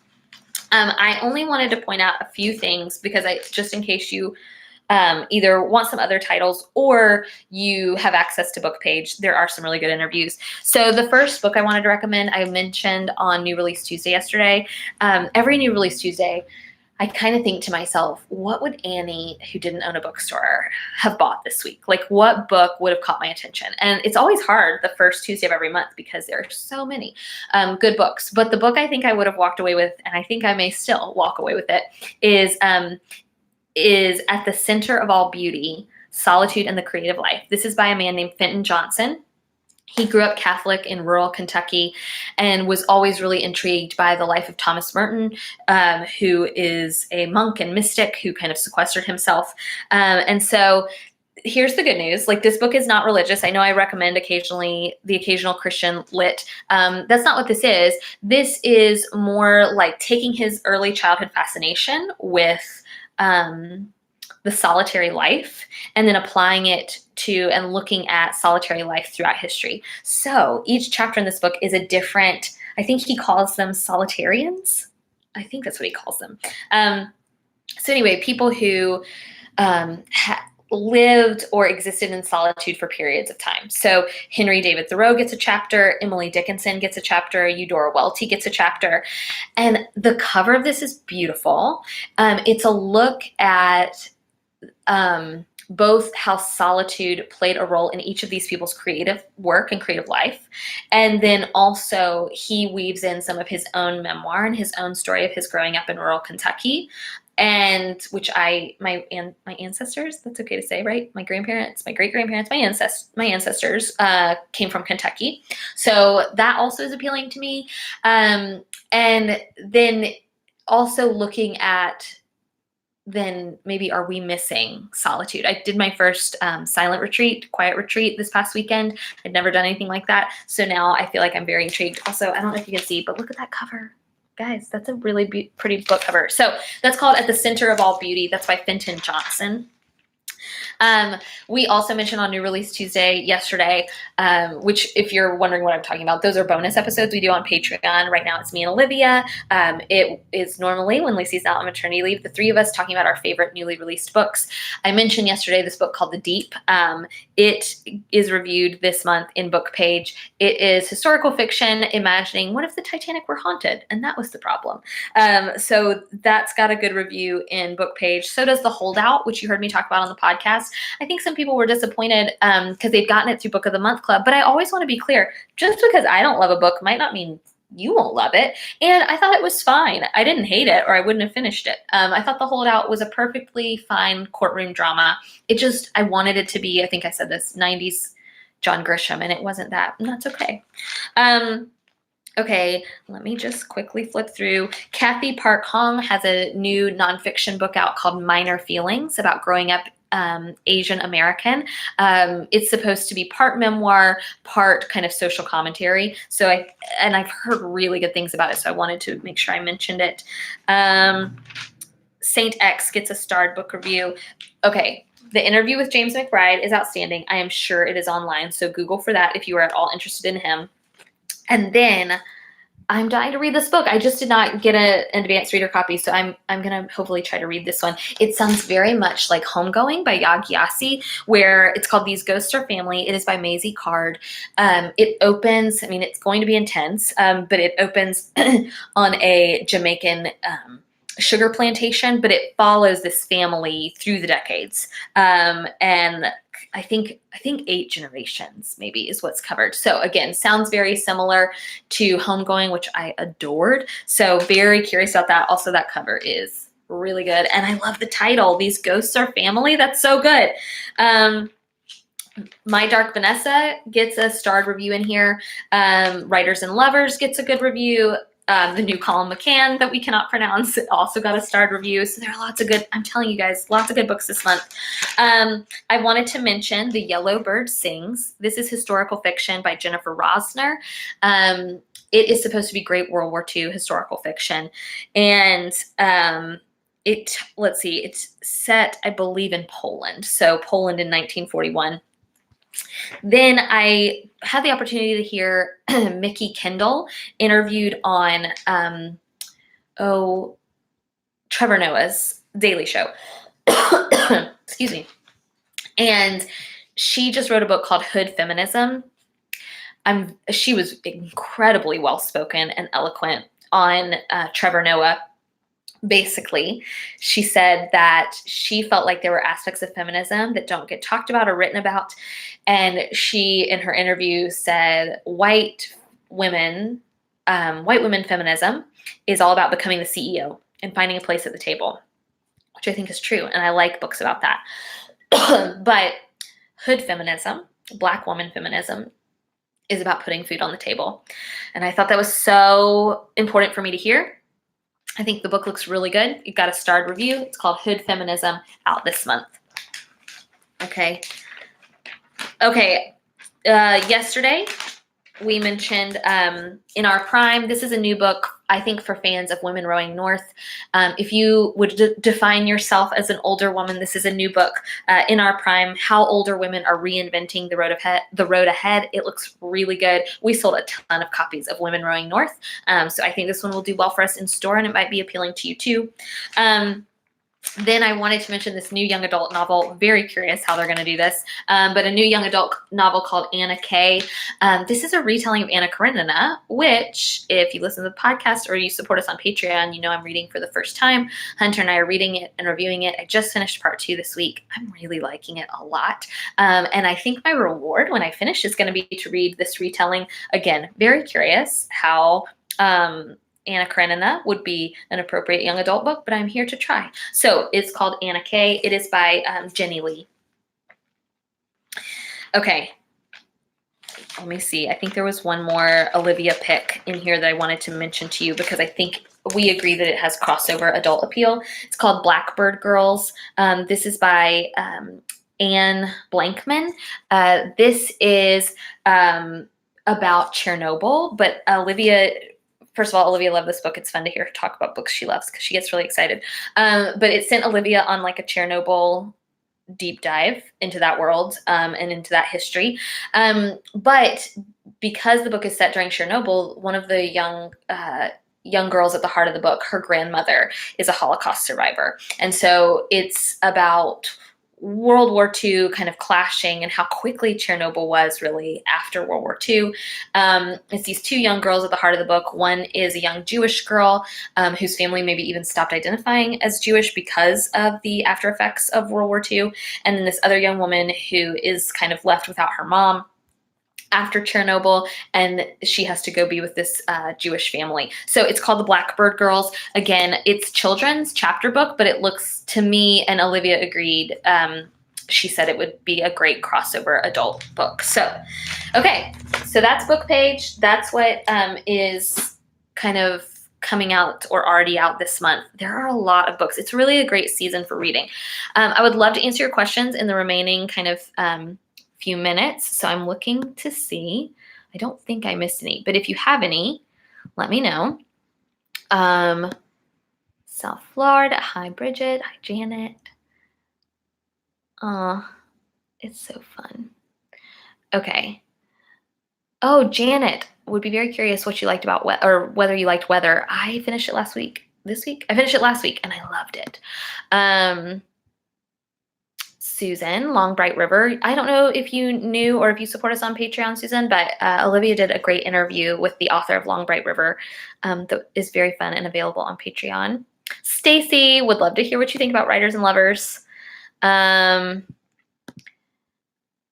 I only wanted to point out a few things because just in case you either want some other titles or you have access to Book Page, there are some really good interviews. So the first book I wanted to recommend, I mentioned on New Release Tuesday yesterday. Every New Release Tuesday, I kind of think to myself, what would Annie, who didn't own a bookstore, have bought this week? Like, what book would have caught my attention? And it's always hard the first Tuesday of every month because there are so many good books. But the book I think I would have walked away with, and I think I may still walk away with it, is At the Center of All Beauty, Solitude and the Creative Life. This is by a man named Fenton Johnson. He grew up Catholic in rural Kentucky and was always really intrigued by the life of Thomas Merton, who is a monk and mystic who kind of sequestered himself. And so here's the good news. Like, this book is not religious. I know I recommend occasionally the occasional Christian lit. That's not what this is. This is more like taking his early childhood fascination with the solitary life and then applying it to and looking at solitary life throughout history. So each chapter in this book is a different, I think he calls them solitarians. I think that's what he calls them. So anyway, people who lived or existed in solitude for periods of time. So Henry David Thoreau gets a chapter, Emily Dickinson gets a chapter, Eudora Welty gets a chapter. And the cover of this is beautiful. It's a look at both how solitude played a role in each of these people's creative work and creative life. And then also he weaves in some of his own memoir and his own story of his growing up in rural Kentucky. And which my ancestors, that's okay to say, right? My grandparents, my great-grandparents, my ancestors came from Kentucky. So that also is appealing to me. And then also looking at, then maybe are we missing solitude? I did my first silent retreat, quiet retreat this past weekend. I'd never done anything like that. So now I feel like I'm very intrigued. Also, I don't know if you can see, but look at that cover. Guys, that's a really pretty book cover. So that's called At the Center of All Beauty. That's by Fenton Johnson. We also mentioned on New Release Tuesday yesterday, which if you're wondering what I'm talking about, those are bonus episodes we do on Patreon. Right now it's me and Olivia. It is normally when Lacey's not on maternity leave, the three of us talking about our favorite newly released books. I mentioned yesterday this book called The Deep. It is reviewed this month in Book Page. It is historical fiction, imagining what if the Titanic were haunted, and that was the problem. So that's got a good review in Book Page. So does The Holdout, which you heard me talk about on the podcast. I think some people were disappointed because they've gotten it through Book of the Month Club, but I always want to be clear, just because I don't love a book might not mean you won't love it. And I thought it was fine. I didn't hate it or I wouldn't have finished it. I thought The Holdout was a perfectly fine courtroom drama. I wanted it to be, I think I said this, 90s John Grisham, and it wasn't that, and that's okay. Okay, let me just quickly flip through. Kathy Park Hong has a new nonfiction book out called Minor Feelings about growing up Asian American. It's supposed to be part memoir, part kind of social commentary. So I've heard really good things about it, so I wanted to make sure I mentioned it. Saint X gets a starred book review. Okay, the interview with James McBride is outstanding. I am sure it is online, so Google for that if you are at all interested in him. And then I'm dying to read this book. I just did not get an advanced reader copy, so I'm going to hopefully try to read this one. It sounds very much like Homegoing by Yaa Gyasi, where it's called These Ghosts Are Family. It is by Maisie Card. It opens, I mean, it's going to be intense, but it opens on a Jamaican sugar plantation, but it follows this family through the decades. And I think 8 generations maybe is what's covered. So again, sounds very similar to Homegoing, which I adored. So very curious about that. Also, that cover is really good. And I love the title, These Ghosts Are Family. That's so good. My Dark Vanessa gets a starred review in here. Writers and Lovers gets a good review. The new Colin McCann that we cannot pronounce also got a starred review. So there are lots of good, I'm telling you guys, lots of good books this month. I wanted to mention The Yellow Bird Sings. This is historical fiction by Jennifer Rosner. It is supposed to be great World War II historical fiction. And let's see, it's set, I believe, in Poland. So Poland in 1941. Then I had the opportunity to hear Mickey Kendall interviewed on Trevor Noah's Daily Show. Excuse me. And she just wrote a book called Hood Feminism. She was incredibly well-spoken and eloquent on Trevor Noah. Basically, she said that she felt like there were aspects of feminism that don't get talked about or written about. And she, in her interview, said white women feminism is all about becoming the CEO and finding a place at the table, which I think is true. And I like books about that. But hood feminism, Black woman feminism, is about putting food on the table. And I thought that was so important for me to hear. I think the book looks really good. It got a starred review. It's called Hood Feminism, out this month. Okay. Yesterday, we mentioned In Our Prime. This is a new book, I think, for fans of Women Rowing North. If you would define yourself as an older woman, this is a new book, In Our Prime, How Older Women Are Reinventing the Road Ahead. It looks really good. We sold a ton of copies of Women Rowing North, so I think this one will do well for us in store, and it might be appealing to you too. Then I wanted to mention this new young adult novel. Very curious how they're going to do this, but a new young adult novel called Anna Kay. This is a retelling of Anna Karenina, which, if you listen to the podcast or you support us on Patreon, you know I'm reading for the first time. Hunter and I are reading it and reviewing it. I just finished part 2 this week. I'm really liking it a lot, and I think my reward when I finish is going to be to read this retelling again. Very curious how Anna Karenina would be an appropriate young adult book, but I'm here to try. So it's called Anna Kay. It is by Jenny Lee. Okay. Let me see. I think there was one more Olivia pick in here that I wanted to mention to you because I think we agree that it has crossover adult appeal. It's called Blackbird Girls. This is by Anne Blankman. This is about Chernobyl, but First of all, Olivia loved this book. It's fun to hear her talk about books she loves because she gets really excited. But it sent Olivia on like a Chernobyl deep dive into that world and into that history. But because the book is set during Chernobyl, one of the young girls at the heart of the book, her grandmother is a Holocaust survivor. And so it's about World War II kind of clashing and how quickly Chernobyl was really after World War II. It's these 2 young girls at the heart of the book. One is a young Jewish girl whose family maybe even stopped identifying as Jewish because of the after effects of World War II. And then this other young woman who is kind of left without her mom after Chernobyl, and she has to go be with this Jewish family. So it's called The Blackbird Girls. Again, it's children's chapter book, but it looks to me, and Olivia agreed, she said it would be a great crossover adult book. So, okay, so that's Book Page. That's what is kind of coming out or already out this month. There are a lot of books. It's really a great season for reading. I would love to answer your questions in the remaining kind of few minutes. So I'm looking to see. I don't think I missed any, but if you have any, let me know. South Florida. Hi, Bridget. Hi, Janet. It's so fun. Okay. Oh, Janet would be very curious what you liked about or whether you liked weather. I finished it last week. This week? I finished it last week and I loved it. Susan, Long Bright River. I don't know if you knew or if you support us on Patreon, Susan, but Olivia did a great interview with the author of Long Bright River that is very fun and available on Patreon. Stacy, would love to hear what you think about Writers and Lovers.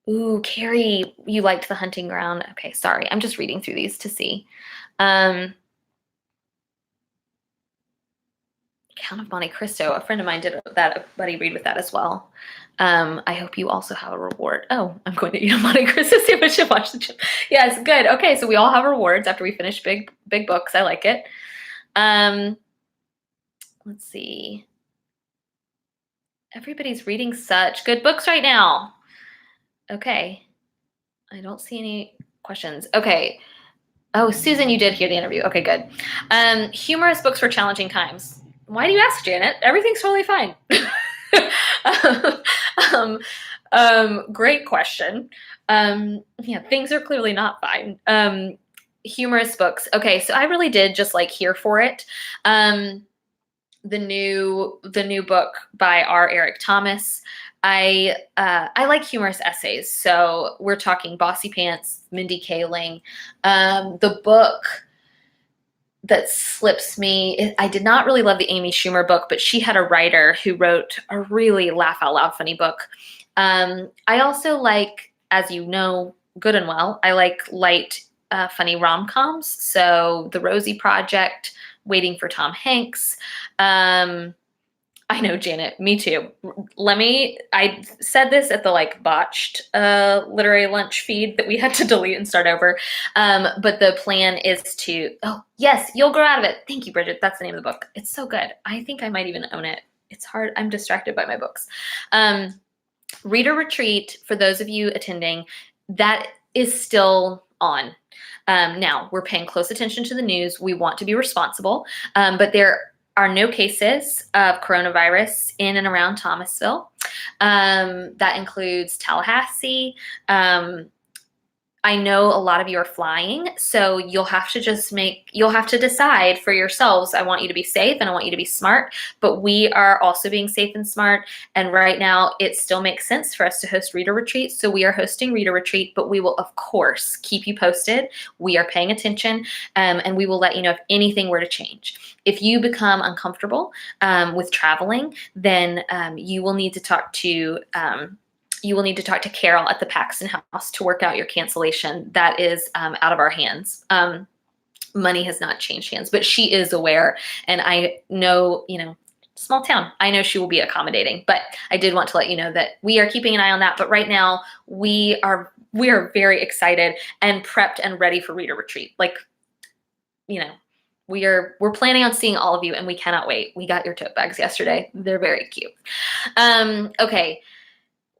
Ooh, Carrie, you liked The Hunting Ground. Okay, sorry. I'm just reading through these to see. Count of Monte Cristo. A friend of mine did that, a buddy read with that as well. I hope you also have a reward. Oh, I'm going to eat a Monte Cristo sandwich and watch the gym. Yes, good. Okay, so we all have rewards after we finish big books. I like it. Let's see. Everybody's reading such good books right now. Okay. I don't see any questions. Okay. Oh, Susan, you did hear the interview. Okay, good. Humorous books for challenging times. Why do you ask, Janet? Everything's totally fine. Great question. Yeah, things are clearly not fine. Humorous books. Okay, so I really did just like here for it. The new book by R. Eric Thomas. I like humorous essays. So we're talking Bossy Pants, Mindy Kaling. The book that slips me, I did not really love the Amy Schumer book, but she had a writer who wrote a really laugh out loud funny book. I also like, as you know, good and well, I like light, funny rom-coms. So The Rosie Project, Waiting for Tom Hanks. I know, Janet, me too. I said this at the like botched literary lunch feed that we had to delete and start over. But the plan is to, oh yes, You'll Grow Out of It. Thank you, Bridget. That's the name of the book. It's so good. I think I might even own it. It's hard. I'm distracted by my books. Reader Retreat, for those of you attending, that is still on. Now, we're paying close attention to the news. We want to be responsible, but there are no cases of coronavirus in and around Thomasville. That includes Tallahassee. I know a lot of you are flying, so you'll have to decide for yourselves. I want you to be safe and I want you to be smart, but we are also being safe and smart. And right now it still makes sense for us to host Reader Retreat. So we are hosting Reader Retreat, but we will of course keep you posted. We are paying attention, and we will let you know if anything were to change. If you become uncomfortable with traveling, then you will need to talk to Carol at the Paxton House to work out your cancellation. That is out of our hands. Money has not changed hands, but she is aware. And I know, small town, I know she will be accommodating. But I did want to let you know that we are keeping an eye on that. But right now, we are very excited and prepped and ready for Reader Retreat. We're planning on seeing all of you, and we cannot wait. We got your tote bags yesterday. They're very cute. Okay.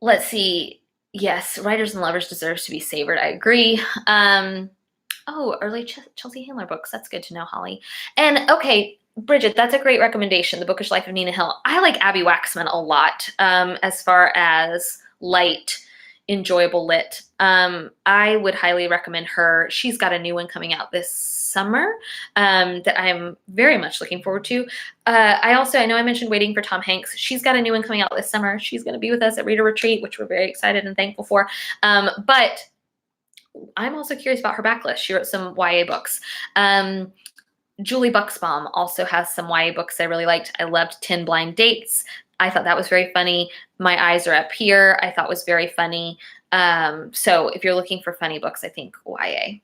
Let's see. Yes, Writers and Lovers deserves to be savored. I agree. Early Chelsea Handler books. That's good to know, Holly. And okay, Bridget, that's a great recommendation. The Bookish Life of Nina Hill. I like Abby Waxman a lot as far as light, enjoyable lit. I would highly recommend her. She's got a new one coming out this summer that I'm very much looking forward to. I know I mentioned Waiting for Tom Hanks. She's got a new one coming out this summer. She's going to be with us at Reader Retreat, which we're very excited and thankful for. But I'm also curious about her backlist. She wrote some YA books. Julie Buxbaum also has some YA books I really liked. I loved 10 Blind Dates. I thought that was very funny. My Eyes Are Up Here, I thought was very funny. So if you're looking for funny books, I think YA.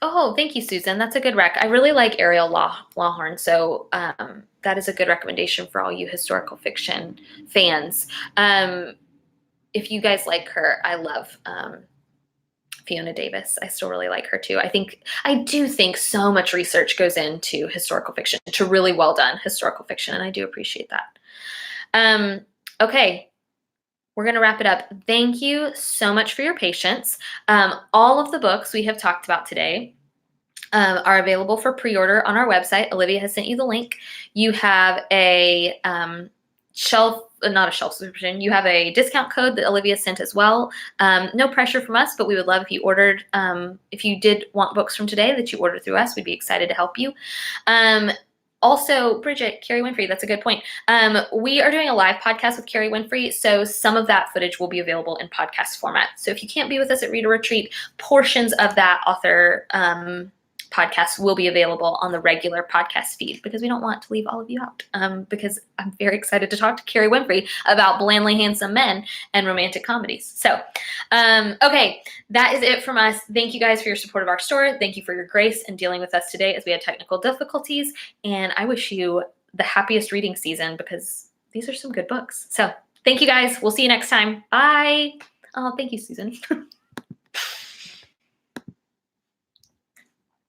Oh, thank you, Susan. That's a good rec. I really like Ariel Lawhorn, so that is a good recommendation for all you historical fiction fans. If you guys like her, I love Fiona Davis. I still really like her too. I do think so much research goes into historical fiction, to really well done historical fiction, and I do appreciate that. Okay. We're going to wrap it up. Thank you so much for your patience. All of the books we have talked about today are available for pre-order on our website. Olivia has sent you the link. You have a not a shelf subscription. You have a discount code that Olivia sent as well. No pressure from us, but we would love if you ordered, if you did want books from today that you ordered through us, we'd be excited to help you. Also, Bridget, Carrie Winfrey, that's a good point. We are doing a live podcast with Carrie Winfrey, so some of that footage will be available in podcast format. So if you can't be with us at Reader Retreat, portions of that author podcasts will be available on the regular podcast feed because we don't want to leave all of you out. Because I'm very excited to talk to Carrie Winfrey about blandly handsome men and romantic comedies. So, okay, that is it from us. Thank you guys for your support of our store. Thank you for your grace in dealing with us today as we had technical difficulties. And I wish you the happiest reading season because these are some good books. So thank you guys. We'll see you next time. Bye. Oh, thank you, Susan.